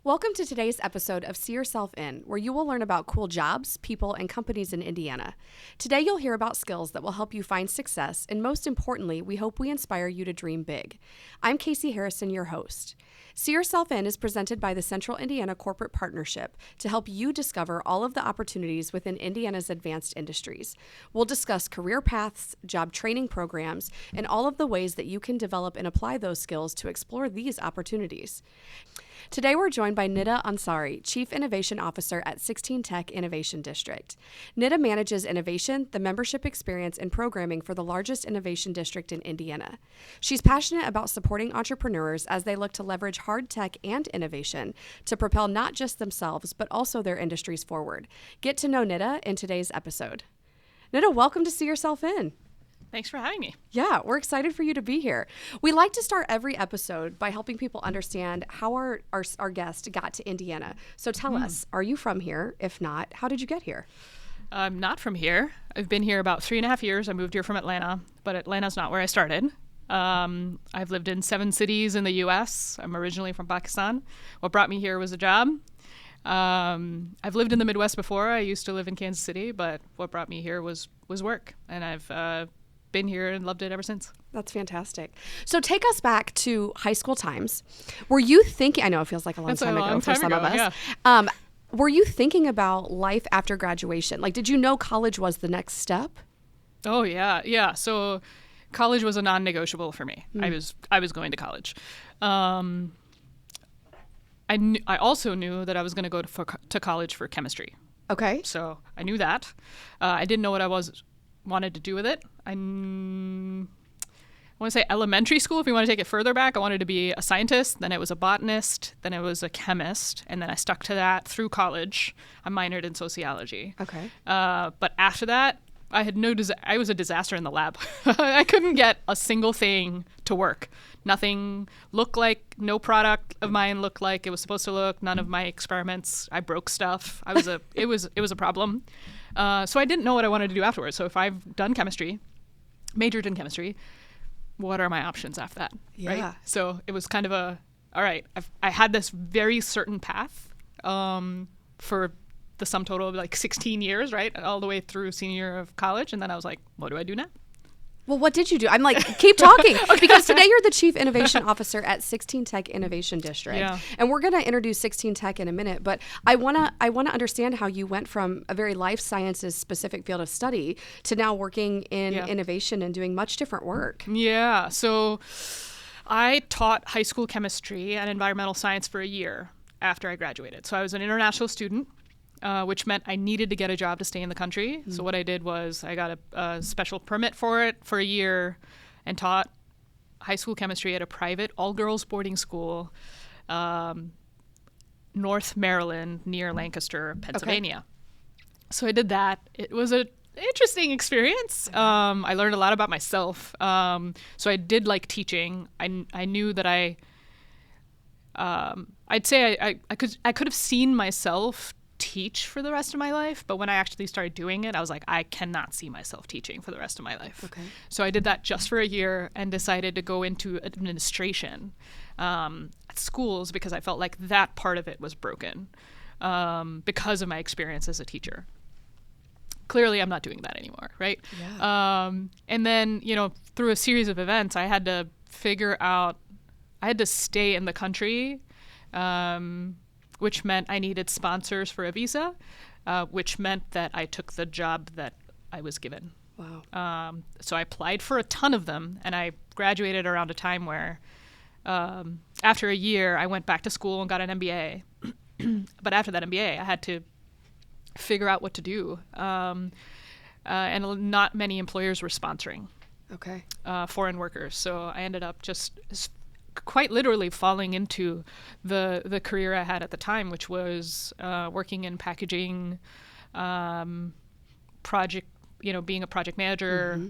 Welcome to today's episode of See Yourself In, where you will learn about cool jobs, people, and companies in Indiana. Today, you'll hear about skills that will help you find success, and most importantly, we hope we inspire you to dream big. I'm Casey Harrison, your host. See Yourself In is presented by the Central Indiana Corporate Partnership to help you discover all of the opportunities within Indiana's advanced industries. We'll discuss career paths, job training programs, and all of the ways that you can develop and apply those skills to explore these opportunities. Today, we're joined by Nida Ansari, Chief Innovation Officer at 16 Tech Innovation District. Nida manages innovation, the membership experience, and programming for the largest innovation district in Indiana. She's passionate about supporting entrepreneurs as they look to leverage hard tech and innovation to propel not just themselves, but also their industries forward. Get to know Nida in today's episode. Nida, welcome to See Yourself In. Thanks for having me. Yeah, we're excited for you to be here. We like to start every episode by helping people understand how our guest got to Indiana. So tell us, are you from here? If not, how did you get here? I'm not from here. I've been here about 3.5 years. I moved here from Atlanta, but Atlanta's not where I started. I've lived in 7 cities in the U.S. I'm originally from Pakistan. What brought me here was a job. I've lived in the Midwest before. I used to live in Kansas City, but what brought me here was work, and I've been here and loved it ever since. That's fantastic. So take us back to high school times. Were you thinking, I know it feels like a long time ago for some of us. Yeah. Were you thinking about life after graduation? Like, did you know college was the next step? Oh, yeah. Yeah. So college was a non-negotiable for me. I was going to college. I also knew that I was going to go to college for chemistry. Okay. So I knew that. I didn't know what I wanted to do with it. I want to say elementary school, if you want to take it further back, I wanted to be a scientist, then it was a botanist, then it was a chemist, and then I stuck to that through college. I minored in sociology. Okay. But after that, I was a disaster in the lab. I couldn't get a single thing to work. Nothing looked like, no product of mine looked like it was supposed to look. None of my experiments, I broke stuff. It was a problem. So I didn't know what I wanted to do afterwards. So if I've done chemistry, majored in chemistry, what are my options after that? Yeah. Right? So it was kind of all right, I had this very certain path for the sum total of like 16 years, right? All the way through senior year of college. And then I was like, what do I do now? Well, what did you do? I'm like, keep talking. Because today you're the Chief Innovation Officer at 16 Tech Innovation District. Yeah. And we're going to introduce 16 Tech in a minute, but I want to understand how you went from a very life sciences specific field of study to now working in innovation and doing much different work. Yeah. So I taught high school chemistry and environmental science for a year after I graduated. So I was an international student. Which meant I needed to get a job to stay in the country. So what I did was I got a special permit for it for a year and taught high school chemistry at a private all-girls boarding school, North Maryland, near Lancaster, Pennsylvania. Okay. So I did that. It was an interesting experience. I learned a lot about myself. So I did like teaching. I knew that I'd say I could have seen myself teach for the rest of my life, but when I actually started doing it, I was like, I cannot see myself teaching for the rest of my life. Okay. So I did that just for a year and decided to go into administration at schools because I felt like that part of it was broken because of my experience as a teacher. Clearly, I'm not doing that anymore, right? Yeah. And then, through a series of events, I had to stay in the country, which meant I needed sponsors for a visa, which meant that I took the job that I was given. Wow. So I applied for a ton of them, and I graduated around a time where after a year, I went back to school and got an MBA. But after that MBA, I had to figure out what to do. And not many employers were sponsoring foreign workers. So I ended up just quite literally falling into the career I had at the time, which was working in packaging, project, being a project manager,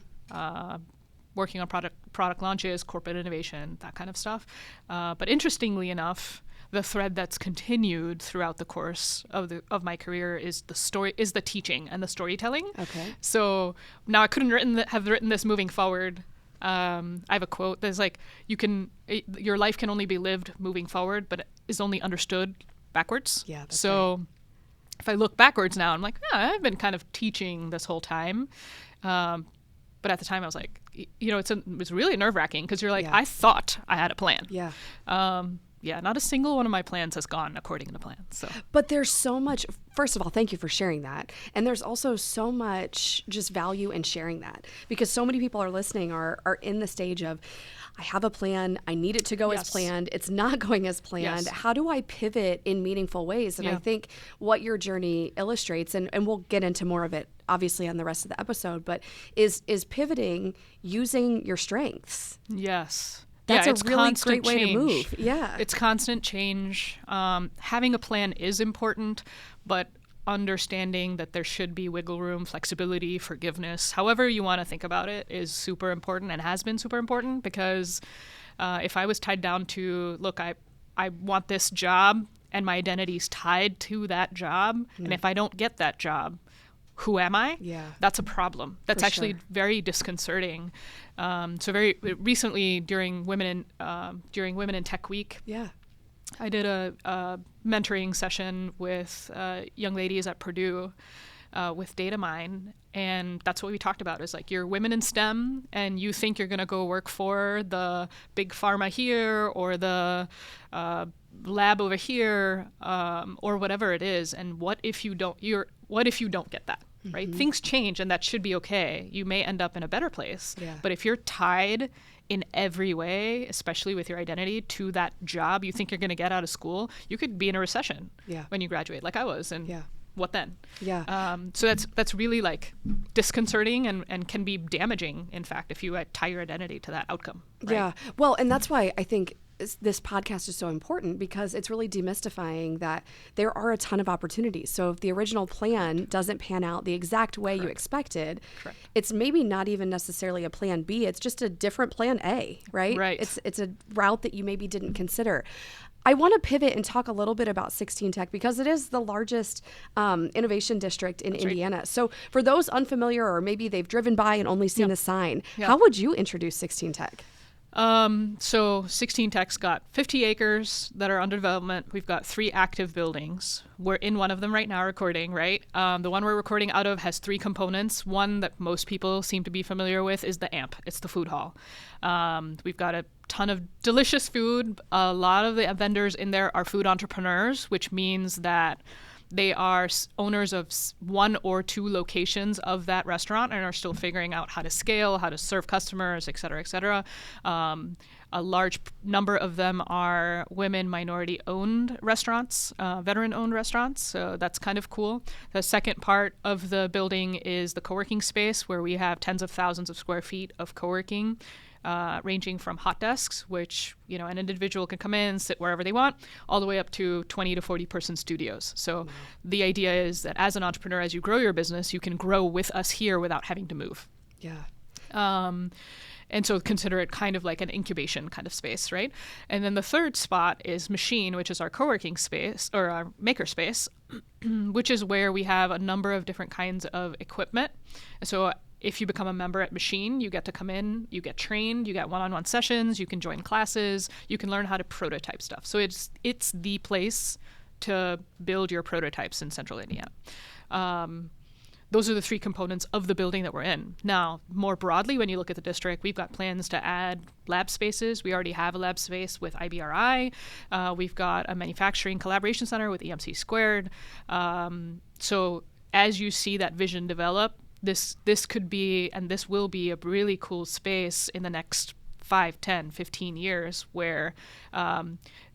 working on product launches, corporate innovation, that kind of stuff. But interestingly enough, the thread that's continued throughout the course of my career is the teaching and the storytelling. Okay. So now I couldn't have written this moving forward. I have a quote that's like, your life can only be lived moving forward, but is only understood backwards. Yeah. So if I look backwards now, I'm like, I've been kind of teaching this whole time. But at the time I was like, it's really nerve-wracking because you're like, I thought I had a plan. Yeah. Not a single one of my plans has gone according to plan. So, but there's so much. First of all, thank you for sharing that. And there's also so much just value in sharing that, because so many people are listening are in the stage of, I have a plan. I need it to go as planned. It's not going as planned. How do I pivot in meaningful ways? And I think what your journey illustrates, and we'll get into more of it obviously on the rest of the episode, but is pivoting using your strengths. Yes. That's a really great way to move. Yeah. It's constant change. Having a plan is important, but understanding that there should be wiggle room, flexibility, forgiveness, however you want to think about it, is super important and has been super important, because if I was tied down to, look, I want this job and my identity's tied to that job, and if I don't get that job, who am I? Yeah. That's a problem. That's actually very disconcerting. So very recently during Women in Tech Week, I did a mentoring session with young ladies at Purdue with DataMine, and that's what we talked about, is like, you're women in STEM and you think you're going to go work for the big pharma here or the lab over here, or whatever it is, and what if you don't get that? Right? Things change, and that should be okay. You may end up in a better place. Yeah. But if you're tied in every way, especially with your identity, to that job you think you're going to get out of school, you could be in a recession when you graduate, like I was. And what then? Yeah. So that's really like disconcerting and can be damaging, in fact, if you tie your identity to that outcome. Right? Yeah. Well, and that's why I think this podcast is so important, because it's really demystifying that there are a ton of opportunities. So if the original plan doesn't pan out the exact way you expected, it's maybe not even necessarily a plan B. It's just a different plan A, right? Right. It's a route that you maybe didn't consider. I want to pivot and talk a little bit about 16 Tech, because it is the largest innovation district in Indiana. Right. So for those unfamiliar, or maybe they've driven by and only seen the sign, how would you introduce 16 Tech? So 16 Tech's got 50 acres that are under development. We've got 3 active buildings. We're in one of them right now recording, right? The one we're recording out of has 3 components. One that most people seem to be familiar with is the AMP. It's the food hall. We've got a ton of delicious food. A lot of the vendors in there are food entrepreneurs, which means that they are owners of 1 or 2 locations of that restaurant and are still figuring out how to scale, how to serve customers, et cetera, et cetera. A large number of them are women, minority-owned restaurants, veteran-owned restaurants, so that's kind of cool. The second part of the building is the coworking space, where we have tens of thousands of square feet of coworking, ranging from hot desks, which an individual can come in, sit wherever they want, all the way up to 20 to 40 person studios. So the idea is that as an entrepreneur, as you grow your business, you can grow with us here without having to move. Yeah. And so consider it kind of like an incubation kind of space, right? And then the third spot is Machine, which is our co-working space, or our makerspace, which is where we have a number of different kinds of equipment. So if you become a member at Machine, you get to come in, you get trained, you get one-on-one sessions, you can join classes, you can learn how to prototype stuff. So it's the place to build your prototypes in Central Indiana. Those are the 3 components of the building that we're in. Now, more broadly, when you look at the district, we've got plans to add lab spaces. We already have a lab space with IBRI. We've got a manufacturing collaboration center with EMC Squared. So as you see that vision develop, this could be, and this will be, a really cool space in the next 5, 10, 15 years, where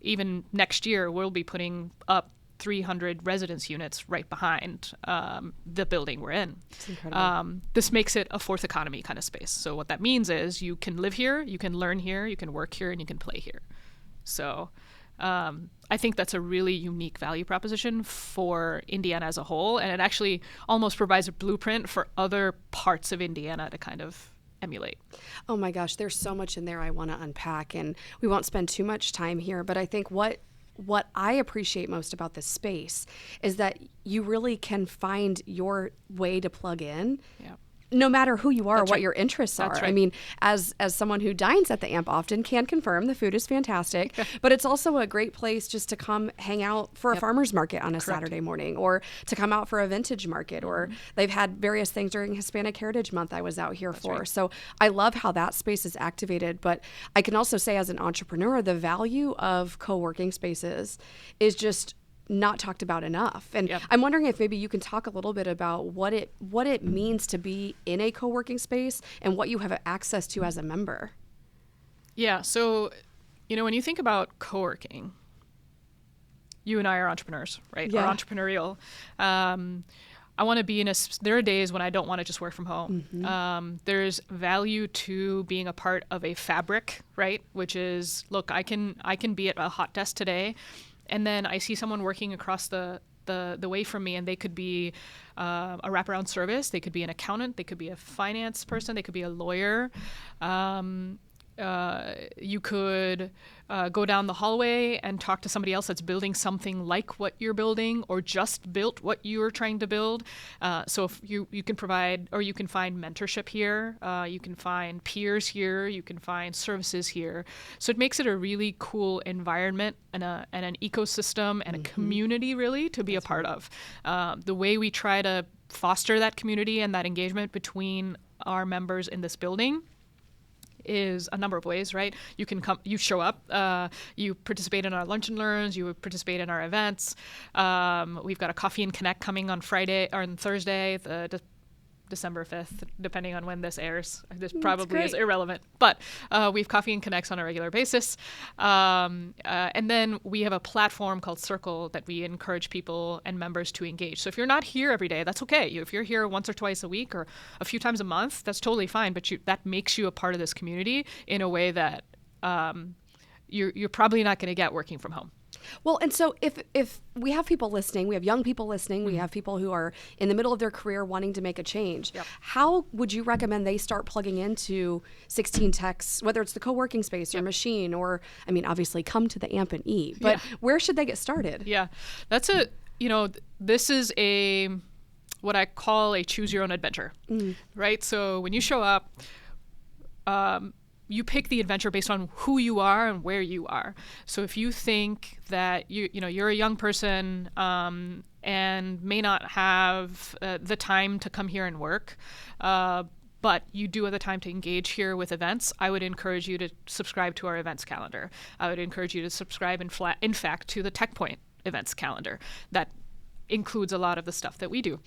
even next year we'll be putting up 300 residence units right behind the building we're in. That's incredible. This makes it a fourth economy kind of space. So what that means is you can live here, you can learn here, you can work here, and you can play here. So I think that's a really unique value proposition for Indiana as a whole, and it actually almost provides a blueprint for other parts of Indiana to kind of emulate. Oh my gosh, there's so much in there I want to unpack, and we won't spend too much time here, but I think what I appreciate most about this space is that you really can find your way to plug in. Yeah. no matter who you are or what right. your interests are. That's right. I mean, as someone who dines at the AMP often can confirm, the food is fantastic, but it's also a great place just to come hang out for a farmer's market on a Saturday morning, or to come out for a vintage market, or they've had various things during Hispanic Heritage Month I was out here for. Right. So I love how that space is activated, but I can also say as an entrepreneur, the value of co-working spaces is just not talked about enough. And I'm wondering if maybe you can talk a little bit about what it means to be in a co-working space and what you have access to as a member. Yeah. So, when you think about co-working, you and I are entrepreneurs, right? Yeah. Or entrepreneurial. I want to be there are days when I don't want to just work from home. There's value to being a part of a fabric, right? Which is, look, I can be at a hot desk today, and then I see someone working across the way from me, and they could be a wraparound service, they could be an accountant, they could be a finance person, they could be a lawyer. You could go down the hallway and talk to somebody else that's building something like what you're building, or just built what you're trying to build. So if you can provide, or you can find mentorship here, you can find peers here, you can find services here. So it makes it a really cool environment and an ecosystem and a community really to be a part of. The way we try to foster that community and that engagement between our members in this building is a number of ways, right? You can come, you show up, you participate in our lunch and learns, you participate in our events. We've got a Coffee and Connect coming on Friday or on Thursday, December 5th, depending on when this airs. This probably is irrelevant, but we have Coffee and Connects on a regular basis. And then we have a platform called Circle that we encourage people and members to engage. So if you're not here every day, that's okay. If you're here once or twice a week or a few times a month, that's totally fine. But that makes you a part of this community in a way that you're probably not going to get working from home. Well, and so if we have people listening, we have young people listening, we have people who are in the middle of their career wanting to make a change, how would you recommend they start plugging into 16 Tech's, whether it's the co-working space or machine, or, I mean, obviously come to the AMP and eat, but where should they get started? Yeah, that's this is what I call a choose your own adventure, right? So when you show up, you pick the adventure based on who you are and where you are. So if you think that you're a young person and may not have the time to come here and work, but you do have the time to engage here with events, I would encourage you to subscribe to our events calendar. I would encourage you to subscribe, in fact, to the TechPoint events calendar. That includes a lot of the stuff that we do.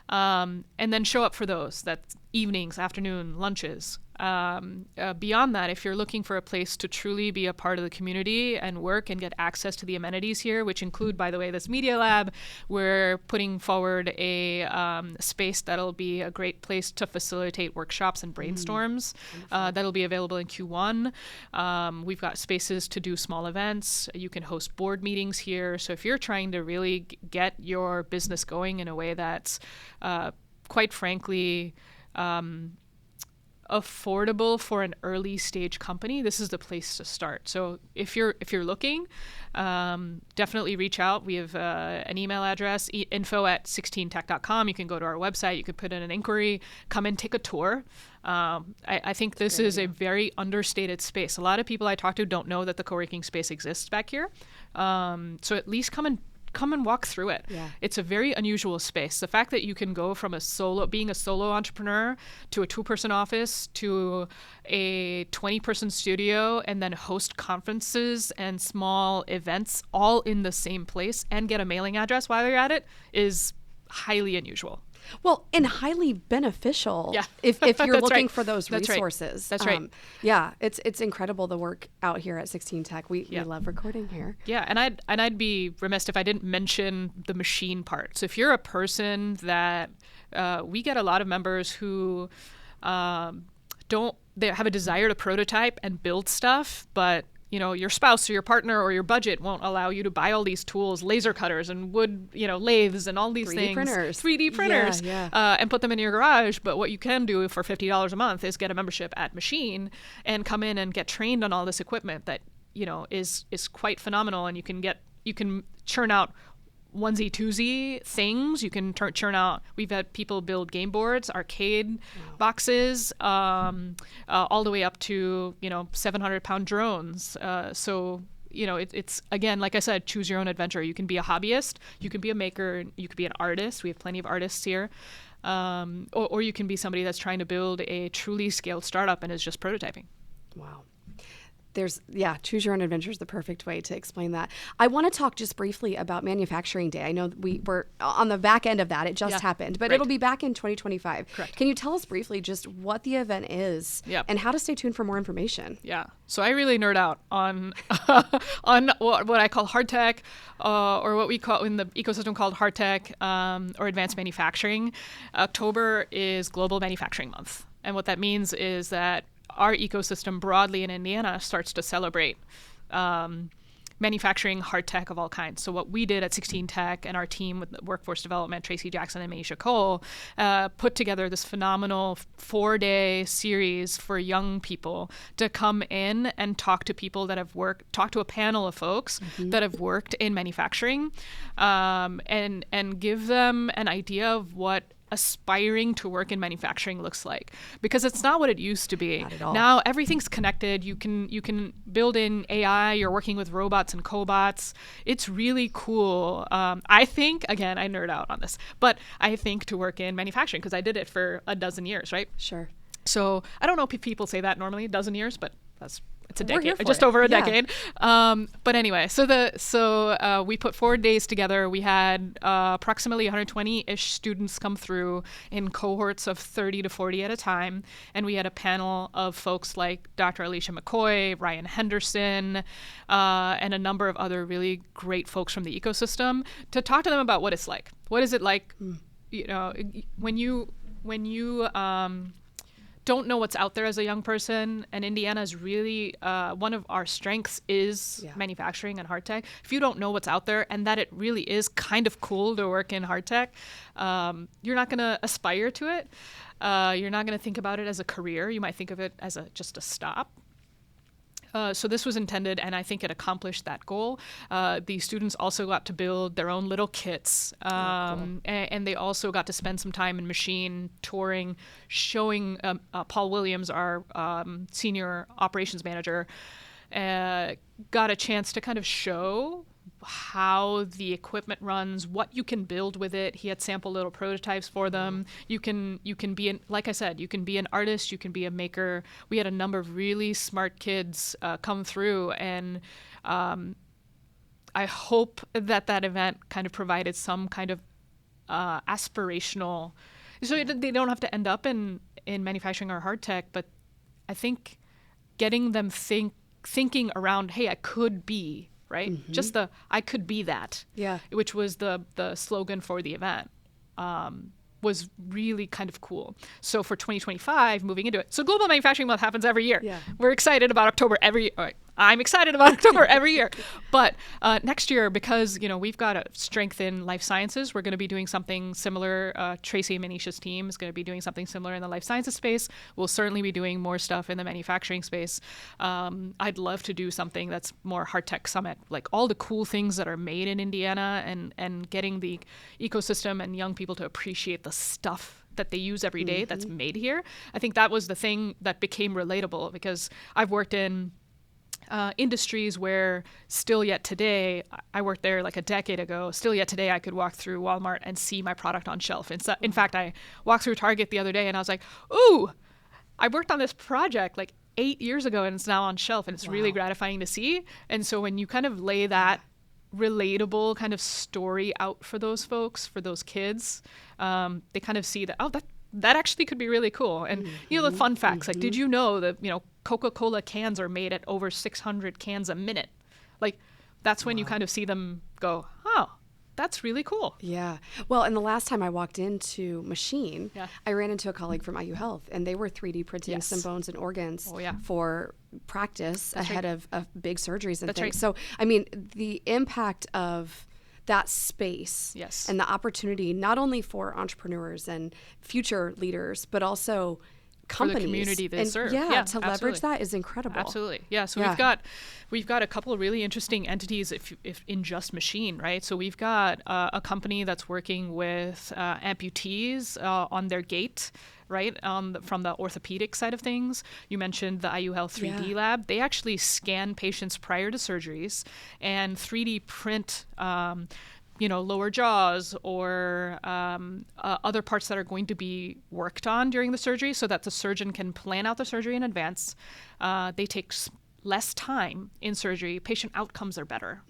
And then show up for those. That's evenings, afternoon, lunches. Beyond that, if you're looking for a place to truly be a part of the community and work and get access to the amenities here, which include, by the way, this media lab, we're putting forward a space that'll be a great place to facilitate workshops and brainstorms. That'll be available in Q1. We've got spaces to do small events. You can host board meetings here. So if you're trying to really get your business going in a way that's, quite frankly, affordable for an early stage company, this is the place to start. So if you're looking, definitely reach out. We have an email address, info@16tech.com. You can go to our website. You could put in an inquiry, come and take a tour. I think this is a very understated space. A lot of people I talk to don't know that the co-working space exists back here. So at least come and walk through it. Yeah. It's a very unusual space. The fact that you can go from being a solo entrepreneur to a 2-person office to a 20-person studio and then host conferences and small events all in the same place and get a mailing address while you're at it is highly unusual. Well, and highly beneficial if you're looking for those resources. That's right. Yeah, it's incredible the work out here at 16 Tech. We love recording here. Yeah, and I'd be remiss if I didn't mention the machine part. So if you're a person that we get a lot of members who they have a desire to prototype and build stuff, but your spouse or your partner or your budget won't allow you to buy all these tools, laser cutters and wood, lathes and all these 3D things. 3D printers. And put them in your garage. But what you can do for $50 a month is get a membership at Machine and come in and get trained on all this equipment that, is quite phenomenal. And you can churn out onesie twosie things. You can churn out. We've had people build game boards, arcade boxes, all the way up to 700-pound drones. So it's again, like I said, choose your own adventure. You can be a hobbyist, you can be a maker, you could be an artist. We have plenty of artists here, or you can be somebody that's trying to build a truly scaled startup and is just prototyping. Wow. Choose your own adventure is the perfect way to explain that. I want to talk just briefly about Manufacturing Day. I know we were on the back end of that. It just happened, but it'll be back in 2025. Correct. Can you tell us briefly just what the event is and how to stay tuned for more information? Yeah. So I really nerd out on on what I call hard tech, or what we call in the ecosystem called hard tech, or advanced manufacturing. October is Global Manufacturing Month. And what that means is that our ecosystem broadly in Indiana starts to celebrate manufacturing hard tech of all kinds. So what we did at 16 Tech and our team with workforce development, Tracy Jackson and Manisha Cole, put together this phenomenal 4-day series for young people to come in and talk to people that have talk to a panel of folks that have worked in manufacturing, and give them an idea of what aspiring to work in manufacturing looks like, because it's not what it used to be. Not at all. Now everything's connected. You can build in AI. You're working with robots and cobots. It's really cool. I think, again, I nerd out on this, but I think to work in manufacturing, because I did it for a dozen years, right? Sure. So I don't know if people say that normally, a dozen years, but it's a We're here decade, for just it. over a Yeah. decade. But anyway, so we put 4 days together. We had approximately 120-ish students come through in cohorts of 30 to 40 at a time. And we had a panel of folks like Dr. Alicia McCoy, Ryan Henderson, and a number of other really great folks from the ecosystem to talk to them about what it's like. What is it like, when you don't know what's out there as a young person, and Indiana is really one of our strengths is manufacturing and hard tech. If you don't know what's out there and that it really is kind of cool to work in hard tech, you're not going to aspire to it. You're not going to think about it as a career. You might think of it as just a stop. So this was intended, and I think it accomplished that goal. The students also got to build their own little kits, cool. and they also got to spend some time in machine touring, showing Paul Williams, our senior operations manager, got a chance to kind of show how the equipment runs, what you can build with it. He had sample little prototypes for them. You can be like I said, you can be an artist, you can be a maker. We had a number of really smart kids come through, and I hope that event kind of provided some kind of aspirational, so they don't have to end up in manufacturing or hard tech, but I think getting them thinking around, hey, I could be, right? Just I could be that, which was the slogan for the event, was really kind of cool. So for 2025, moving into it, so Global Manufacturing Month happens every year. We're excited about October every year. I'm excited about October every year. But next year, because we've got a strength in life sciences, we're going to be doing something similar. Tracy and Manisha's team is going to be doing something similar in the life sciences space. We'll certainly be doing more stuff in the manufacturing space. I'd love to do something that's more hard tech summit, like all the cool things that are made in Indiana, and getting the ecosystem and young people to appreciate the stuff that they use every day that's made here. I think that was the thing that became relatable, because I've worked in industries where still yet today, I worked there like a decade ago, still yet today I could walk through Walmart and see my product on shelf. In fact, I walked through Target the other day and I was like, ooh, I worked on this project like 8 years ago and it's now on shelf, and it's really gratifying to see. And so when you kind of lay that relatable kind of story out for those folks, for those kids, they kind of see that, oh, that actually could be really cool. And the fun facts, like, did you know that Coca-Cola cans are made at over 600 cans a minute? Like, that's when you kind of see them go, oh, that's really cool. Yeah. Well, and the last time I walked into Machine, I ran into a colleague from IU Health, and they were 3D printing some bones and organs for practice ahead of big surgeries and things. Right. So, I mean, the impact of that space and the opportunity, not only for entrepreneurs and future leaders, but also companies for the community they serve. Yeah, to leverage absolutely. that is incredible. Absolutely. Yeah. So we've got a couple of really interesting entities if in Just Machine, right? So we've got a company that's working with amputees on their gait, right? From the orthopedic side of things. You mentioned the IU Health 3D lab. They actually scan patients prior to surgeries and 3D print lower jaws or other parts that are going to be worked on during the surgery so that the surgeon can plan out the surgery in advance. They take less time in surgery. Patient outcomes are better.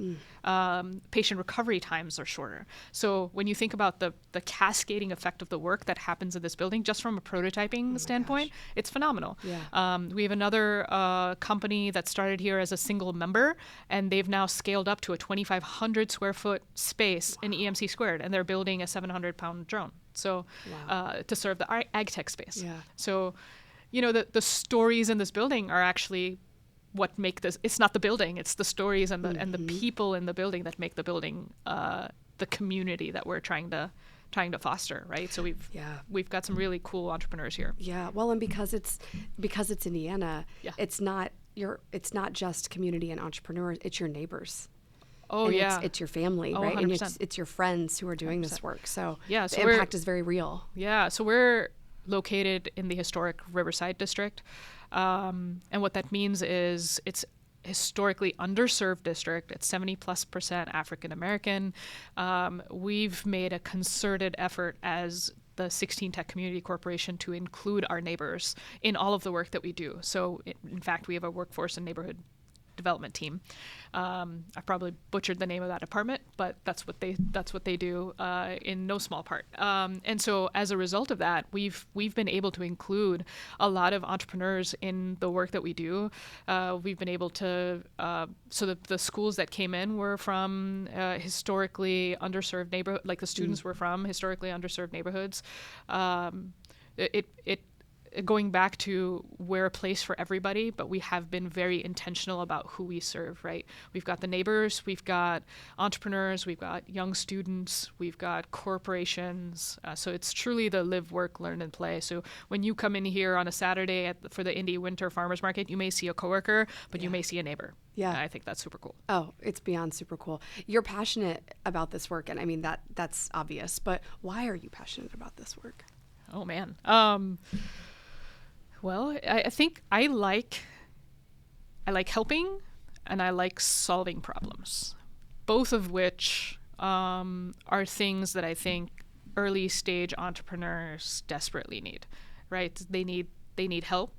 Patient recovery times are shorter. So when you think about the cascading effect of the work that happens in this building, just from a prototyping standpoint, it's phenomenal. We have another company that started here as a single member, and they've now scaled up to a 2,500 square foot space in EMC squared, and they're building a 700-pound drone. So to serve the ag tech space. So, the stories in this building are actually what make this. It's not the building; it's the stories and the people in the building that make the building the community that we're trying to foster, right? So we've got some really cool entrepreneurs here. Yeah, well, and because it's Indiana, it's not just community and entrepreneurs; it's your neighbors. Oh, and yeah. It's your family, right? 100%. And it's your friends who are doing 100%. This work. So the impact is very real. Yeah. So we're located in the historic Riverside district. And what that means is it's historically underserved district. It's 70+% African American. We've made a concerted effort as the 16 Tech Community Corporation to include our neighbors in all of the work that we do. So in fact, we have a workforce and neighborhood development team. I've probably butchered the name of that department, but that's what they do in no small part. And so as a result of that, we've been able to include a lot of entrepreneurs in the work that we do. We've been able to so that the schools that came in were from historically underserved neighborhood, like the students were from historically underserved neighborhoods. Going back to we're a place for everybody, but we have been very intentional about who we serve, right? We've got the neighbors, we've got entrepreneurs, we've got young students, we've got corporations. So it's truly the live, work, learn, and play. So when you come in here on a Saturday for the Indy Winter Farmers Market, you may see a coworker, but you may see a neighbor. Yeah. And I think that's super cool. Oh, it's beyond super cool. You're passionate about this work, and I mean, that's obvious, but why are you passionate about this work? Oh, man. Well, I think I like helping and I like solving problems, both of which are things that I think early stage entrepreneurs desperately need, right? They need help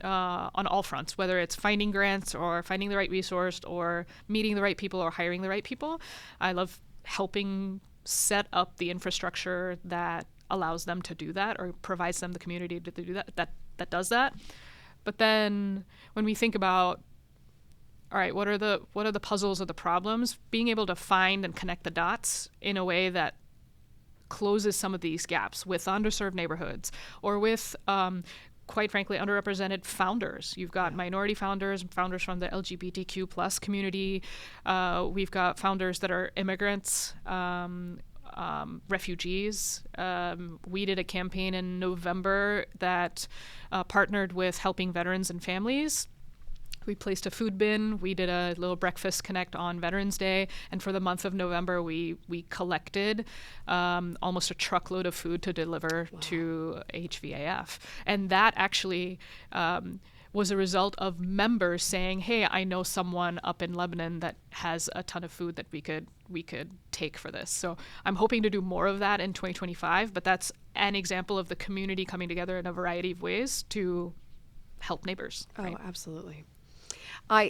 on all fronts, whether it's finding grants or finding the right resource or meeting the right people or hiring the right people. I love helping set up the infrastructure that allows them to do that or provides them the community to do that does that. But then when we think about, all right, what are the puzzles or the problems, being able to find and connect the dots in a way that closes some of these gaps with underserved neighborhoods or with quite frankly underrepresented founders. You've got minority founders from the LGBTQ plus community. We've got founders that are immigrants, refugees. We did a campaign in November that partnered with Helping Veterans and Families. We placed a food bin. We did a little breakfast connect on Veterans Day. And for the month of November, we collected almost a truckload of food to deliver to HVAF. And that actually was a result of members saying, hey, I know someone up in Lebanon that has a ton of food that we could take for this. So I'm hoping to do more of that in 2025, but that's an example of the community coming together in a variety of ways to help neighbors. Right? Oh, absolutely.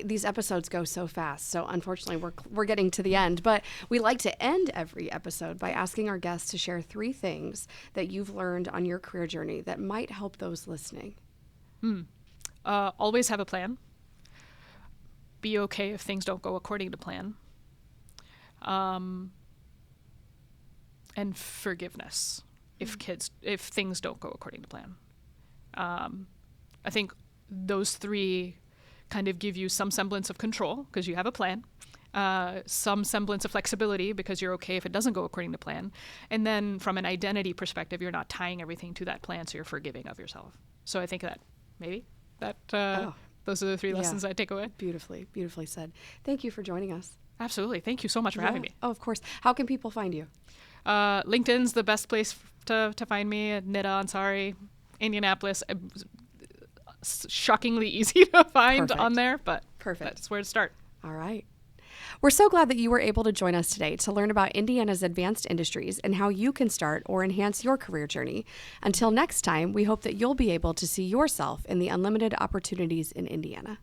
These episodes go so fast, so unfortunately we're getting to the end, but we like to end every episode by asking our guests to share 3 things that you've learned on your career journey that might help those listening. Always have a plan. Be okay if things don't go according to plan. And forgiveness if things don't go according to plan. I think those 3 kind of give you some semblance of control because you have a plan. some semblance of flexibility because you're okay if it doesn't go according to plan. And then from an identity perspective, you're not tying everything to that plan, so you're forgiving of yourself. So I think that maybe those are the three lessons I take away. Beautifully said. Thank you for joining us. Absolutely. Thank you so much for having me. Oh, of course. How can people find you? LinkedIn's the best place to find me. Nida Ansari, Indianapolis. Shockingly easy to find on there, but that's where to start. All right. We're so glad that you were able to join us today to learn about Indiana's advanced industries and how you can start or enhance your career journey. Until next time, we hope that you'll be able to see yourself in the unlimited opportunities in Indiana.